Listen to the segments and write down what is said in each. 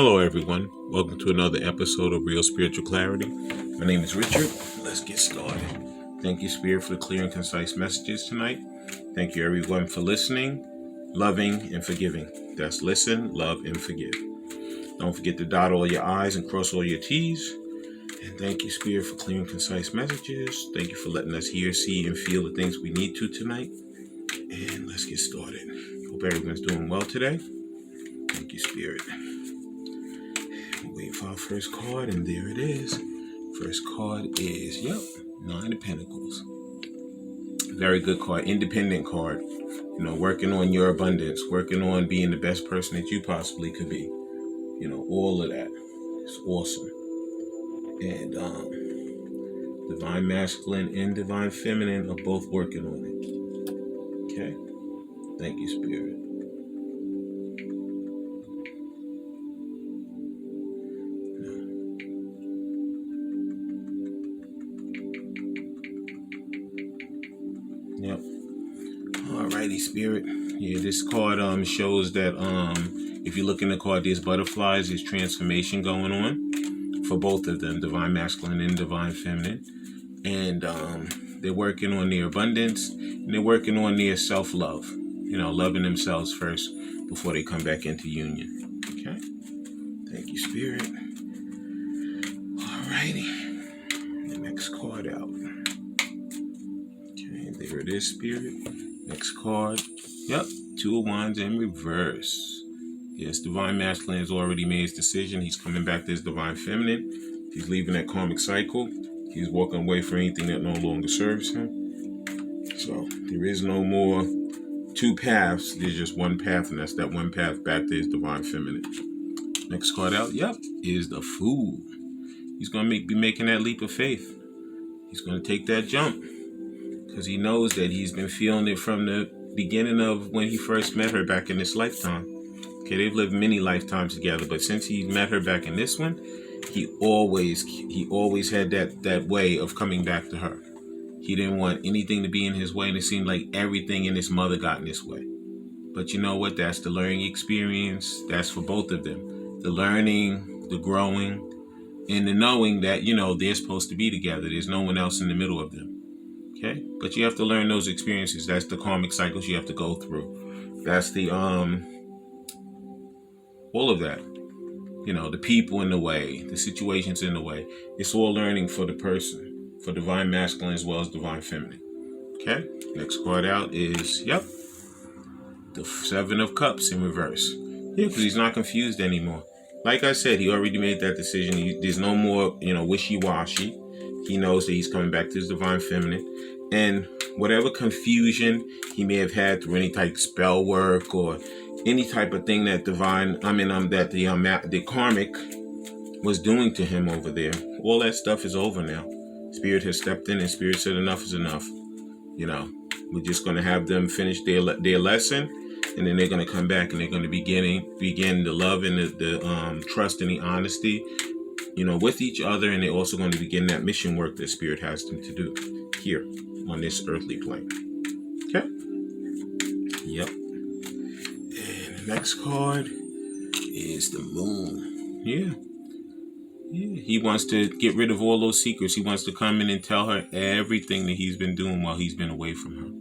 Hello, everyone. Welcome to another episode of Real Spiritual Clarity. My name is Richard. Let's get started. Thank you, Spirit, for the clear and concise messages tonight. Thank you, everyone, for listening, loving, and forgiving. That's listen, love, and forgive. Don't forget to dot all your I's and cross all your T's. And thank you, Spirit, for clear and concise messages. Thank you for letting us hear, see, and feel the things we need to tonight. And let's get started. Hope everyone's doing well today. Thank you, Spirit. Wait for our first card, and there it is. First card is, Nine of Pentacles. Very good card, independent card. Working on your abundance, working on being the best person that you possibly could be. All of that. It's awesome. And Divine Masculine and Divine Feminine are both working on it. Okay? Thank you, Spirit. Yep. Alrighty, Spirit. Yeah, this card shows that if you look in the card, there's butterflies, there's transformation going on for both of them, Divine Masculine and Divine Feminine. And they're working on their abundance, and they're working on their self-love. Loving themselves first before they come back into union. Okay? Thank you, Spirit. Alrighty. The next card out. Okay, there it is, Spirit. Next card. Yep, Two of Wands in reverse. Yes, Divine Masculine has already made his decision. He's coming back to his Divine Feminine. He's leaving that karmic cycle. He's walking away from anything that no longer serves him. So there is no more two paths. There's just one path, and that's that one path back to his Divine Feminine. Next card out, is the Fool. He's going to be making that leap of faith. He's going to take that jump because he knows that he's been feeling it from the beginning of when he first met her back in this lifetime. Okay, they've lived many lifetimes together, but since he met her back in this one, he always had that way of coming back to her. He didn't want anything to be in his way, and it seemed like everything in his mother got in his way. But you know what? That's the learning experience. That's for both of them. The learning, the growing, and the knowing that, they're supposed to be together. There's no one else in the middle of them. Okay? But you have to learn those experiences. That's the karmic cycles you have to go through. That's the, all of that. The people in the way, the situations in the way. It's all learning for the person, for Divine Masculine as well as Divine Feminine. Okay? Next card out is, the Seven of Cups in reverse. Yeah, because he's not confused anymore. Like I said, he already made that decision. There's no more, wishy-washy. He knows that he's coming back to his Divine Feminine. And whatever confusion he may have had through any type of spell work or any type of thing that the karmic was doing to him over there, all that stuff is over now. Spirit has stepped in, and Spirit said enough is enough. We're just going to have them finish their lesson, and then they're going to come back and they're going to begin the love and the trust and the honesty, with each other, and they're also going to begin that mission work that Spirit has them to do here on this earthly plane. Okay? Yep. And the next card is the Moon. Yeah. He wants to get rid of all those secrets. He wants to come in and tell her everything that he's been doing while he's been away from her.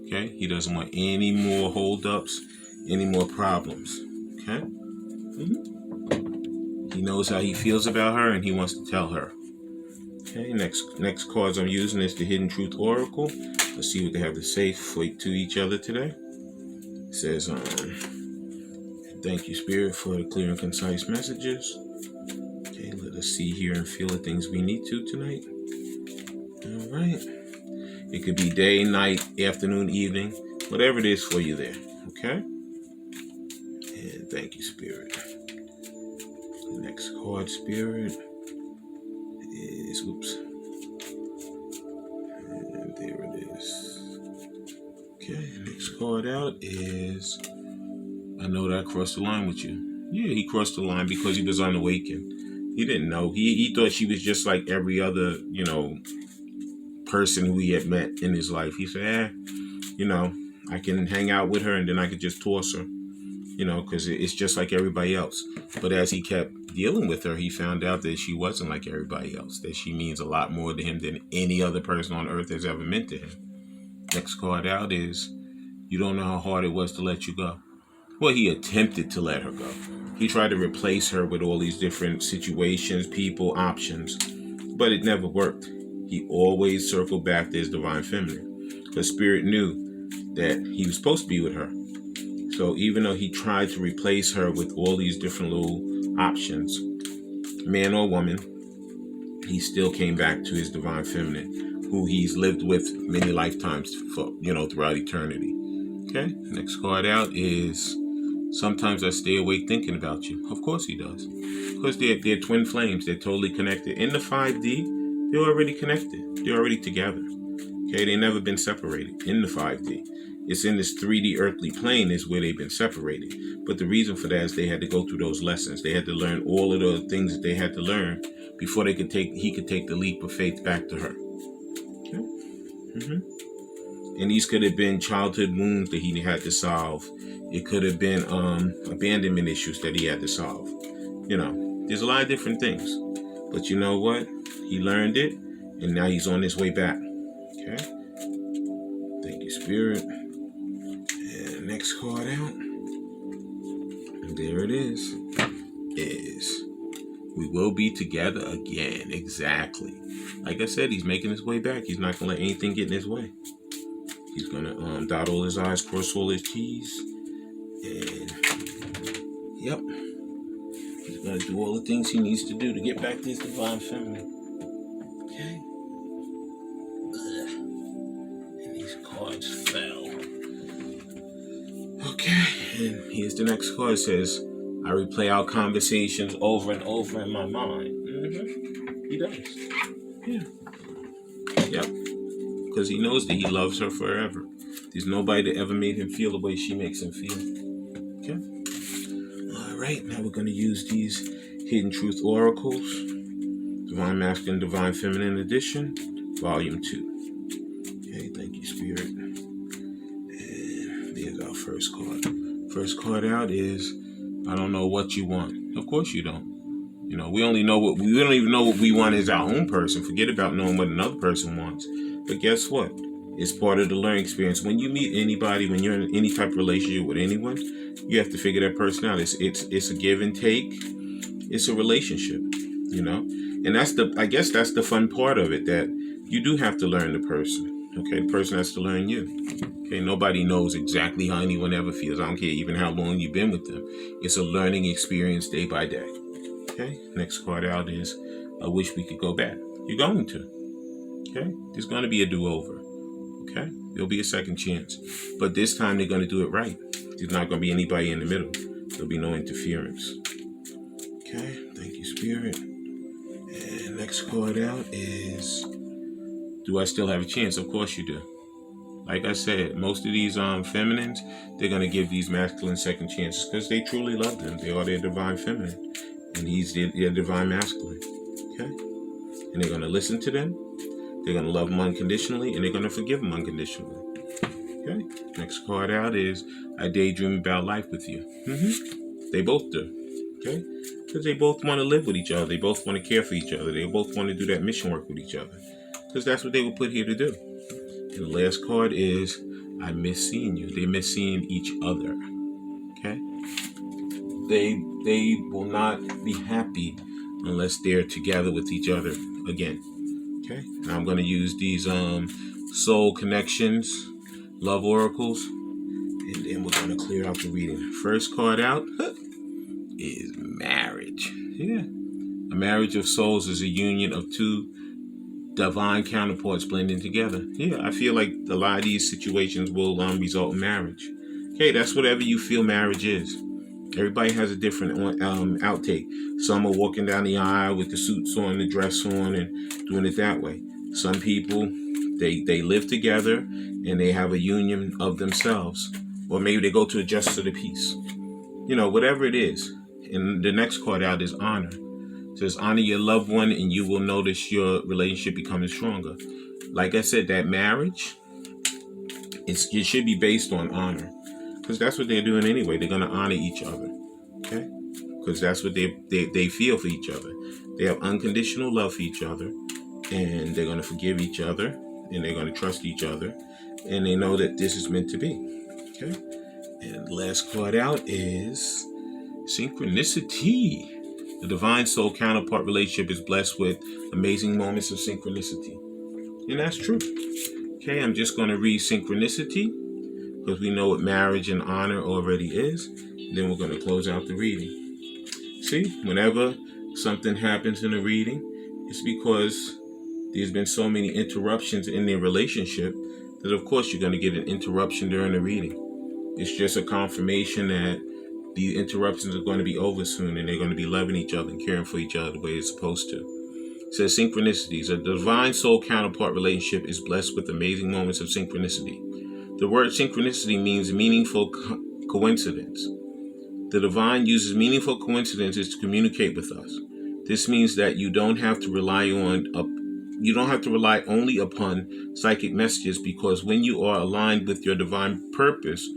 Okay? He doesn't want any more holdups, any more problems. Okay? He knows how he feels about her, and he wants to tell her. Okay, next cards I'm using is the Hidden Truth Oracle. Let's see what they have to say to each other today. It says, thank you, Spirit, for the clear and concise messages. Okay, let us see, hear, and feel the things we need to tonight. All right. It could be day, night, afternoon, evening, whatever it is for you there. Okay? And thank you, Spirit. The next card, Spirit, is, and there it is. Okay, next card out is, I know that I crossed the line with you. Yeah, he crossed the line because he was unawakened. He didn't know. He thought she was just like every other, person who he had met in his life. He said, I can hang out with her and then I could just toss her. because it's just like everybody else. But as he kept dealing with her, he found out that she wasn't like everybody else, that she means a lot more to him than any other person on earth has ever meant to him. Next card out is, you don't know how hard it was to let you go. Well, he attempted to let her go. He tried to replace her with all these different situations, people, options, but it never worked. He always circled back to his divine feminine, because Spirit knew that he was supposed to be with her. So even though he tried to replace her with all these different little options, man or woman, he still came back to his divine feminine, who he's lived with many lifetimes for, throughout eternity. Okay, next card out is, sometimes I stay awake thinking about you. Of course he does. Because they're twin flames. They're totally connected. In the 5D, they're already connected. They're already together. Okay, they've never been separated in the 5D. It's in this 3D earthly plane is where they've been separated. But the reason for that is they had to go through those lessons. They had to learn all of the things that they had to learn before he could take the leap of faith back to her. Okay? And these could have been childhood wounds that he had to solve. It could have been abandonment issues that he had to solve. There's a lot of different things. But you know what? He learned it, and now he's on his way back. Okay? Thank you, Spirit. And next card out. And there it is. We will be together again. Exactly. Like I said, he's making his way back. He's not going to let anything get in his way. He's going to dot all his I's, cross all his T's. And, yep. He's going to do all the things he needs to do to get back to his divine feminine. Okay. And these cards fell. Okay. And here's the next card. It says, I replay our conversations over and over in my mind. He does. Yeah. Yep. Because he knows that he loves her forever. There's nobody that ever made him feel the way she makes him feel. Okay? All right, now we're going to use these Hidden Truth Oracles, Divine Masculine, Divine Feminine Edition, Volume 2. Okay, thank you, Spirit. And there's our first card. First card out is, I don't know what you want. Of course you don't. We only know we don't even know what we want as our own person. Forget about knowing what another person wants. But guess what? It's part of the learning experience. When you meet anybody, when you're in any type of relationship with anyone, you have to figure that person out. It's a give and take. It's a relationship, And I guess that's the fun part of it, that you do have to learn the person. Okay, the person has to learn you. Okay, nobody knows exactly how anyone ever feels. I don't care even how long you've been with them. It's a learning experience day by day. Okay, next card out is, I wish we could go back. You're going to. Okay, there's going to be a do-over. Okay, there'll be a second chance. But this time they're going to do it right. There's not going to be anybody in the middle. There'll be no interference. Okay, thank you, Spirit. And next card out is, do I still have a chance? Of course you do. Like I said, most of these feminines, they're going to give these masculine second chances because they truly love them. They are their divine feminine. And he's their divine masculine. Okay? And they're going to listen to them. They're going to love them unconditionally. And they're going to forgive them unconditionally. Okay? Next card out is, I daydream about life with you. They both do. Okay? Because they both want to live with each other. They both want to care for each other. They both want to do that mission work with each other. Because that's what they were put here to do. And the last card is, I miss seeing you. They miss seeing each other. Okay? They will not be happy unless they're together with each other again. Okay? Now I'm going to use these soul connections, love oracles, and then we're going to clear out the reading. First card out is marriage. Yeah. A marriage of souls is a union of two divine counterparts blending together. Yeah, I feel like a lot of these situations will result in marriage. Okay, that's whatever you feel marriage is. Everybody has a different outtake. Some are walking down the aisle with the suits on, the dress on, and doing it that way. Some people, they live together and they have a union of themselves. Or maybe they go to a justice of the peace. Whatever it is. And the next card out is honor. It says, honor your loved one and you will notice your relationship becoming stronger. Like I said, that marriage, it should be based on honor. because that's what they're doing anyway. They're going to honor each other, okay? Because that's what they feel for each other. They have unconditional love for each other, and they're going to forgive each other, and they're going to trust each other, and they know that this is meant to be, okay? And last card out is Synchronicity. The divine soul counterpart relationship is blessed with amazing moments of synchronicity. And that's true. Okay, I'm just going to read Synchronicity because we know what marriage and honor already is. Then we're going to close out the reading. See, whenever something happens in a reading, it's because there's been so many interruptions in their relationship that of course you're going to get an interruption during the reading. It's just a confirmation that the interruptions are going to be over soon and they're going to be loving each other and caring for each other the way it's supposed to. It says Synchronicities. A divine soul counterpart relationship is blessed with amazing moments of synchronicity. The word synchronicity means meaningful coincidence. The divine uses meaningful coincidences to communicate with us. This means that you don't have to rely only upon psychic messages, because when you are aligned with your divine purpose,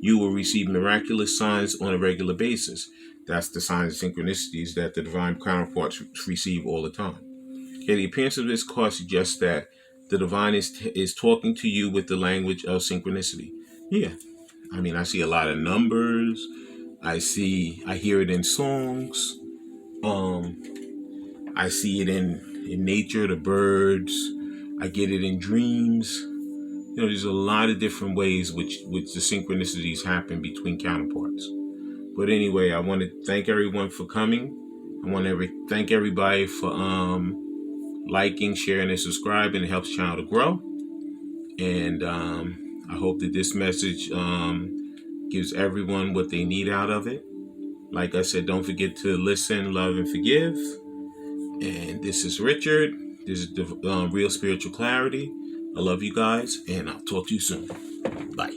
you will receive miraculous signs on a regular basis. That's the signs of synchronicities that the divine counterparts receive all the time. Okay, the appearance of this card suggests that the divine is talking to you with the language of synchronicity. Yeah, I mean, I see a lot of numbers. I hear it in songs. I see it in nature, the birds. I get it in dreams. There's a lot of different ways which the synchronicities happen between counterparts. But anyway, I want to thank everyone for coming. I want to thank everybody for liking, sharing, and subscribing. It helps the channel to grow. And I hope that this message gives everyone what they need out of it. Like I said, don't forget to listen, love, and forgive. And this is Richard. This is the Real Spiritual Clarity. I love you guys, and I'll talk to you soon. Bye.